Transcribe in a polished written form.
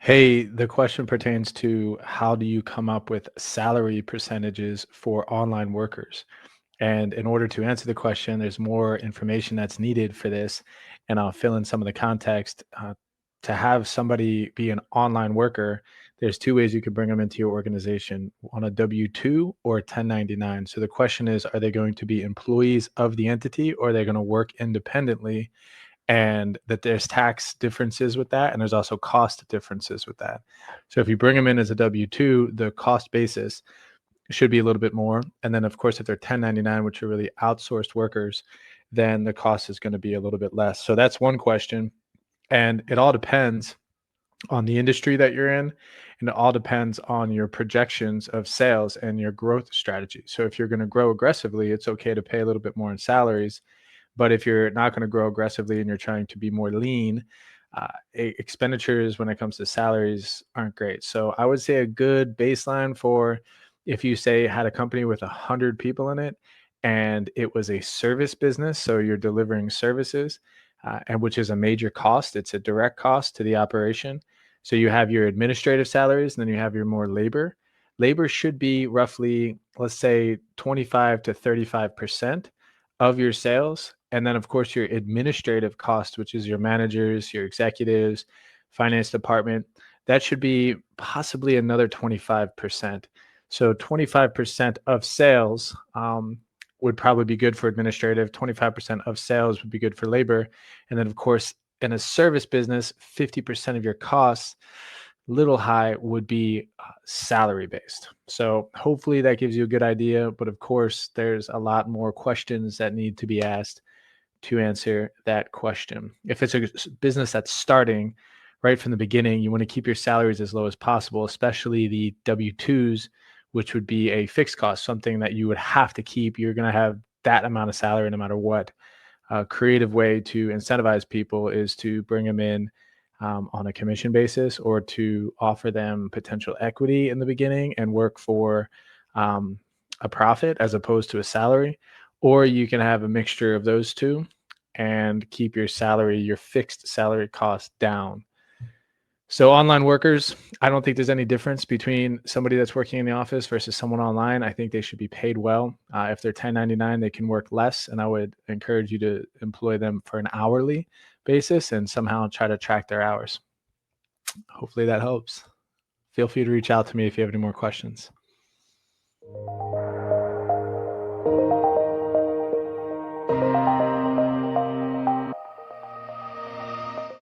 Hey, the question pertains to how do you come up with salary percentages for online workers? And in order to answer the question, there's more information that's needed for this. And I'll fill in some of the context. To have somebody be an online worker, there's two ways you could bring them into your organization on a W 2 or a 1099. So the question is, are they going to be employees of the entity or are they going to work independently? And that there's tax differences with that, and there's also cost differences with that. So if you bring them in as a W-2, the cost basis should be a little bit more. And then, of course, if they're 1099, which are really outsourced workers, then the cost is going to be a little bit less. So that's one question. And it all depends on the industry that you're in, and it all depends on your projections of sales and your growth strategy. So if you're going to grow aggressively, it's okay to pay a little bit more in salaries, but if you're not going to grow aggressively and you're trying to be more lean, expenditures when it comes to salaries aren't great. So I would say a good baseline for if you say had a company with 100 people in it and it was a service business, so you're delivering services, and which is a major cost. It's a direct cost to the operation. So you have your administrative salaries, and then you have your more labor. Labor should be roughly, let's say, 25 to 35% of your sales. And then, of course, your administrative cost, which is your managers, your executives, finance department, that should be possibly another 25%. So 25% of sales would probably be good for administrative, 25% of sales would be good for labor. And then, of course, in a service business, 50% of your costs, little high, would be salary based. So hopefully that gives you a good idea. But of course, there's a lot more questions that need to be asked to answer that question. If it's a business that's starting right from the beginning, you want to keep your salaries as low as possible, especially the W-2s, which would be a fixed cost, something that you would have to keep. You're going to have that amount of salary no matter what. A creative way to incentivize people is to bring them in on a commission basis, or to offer them potential equity in the beginning and work for um, a profit as opposed to a salary. Or you can have a mixture of those two and keep your salary, your fixed salary cost down. So online workers, I don't think there's any difference between somebody that's working in the office versus someone online. I think they should be paid well. If they're 1099, they can work less, and I would encourage you to employ them for an hourly basis and somehow try to track their hours. Hopefully that helps. Feel free to reach out to me if you have any more questions.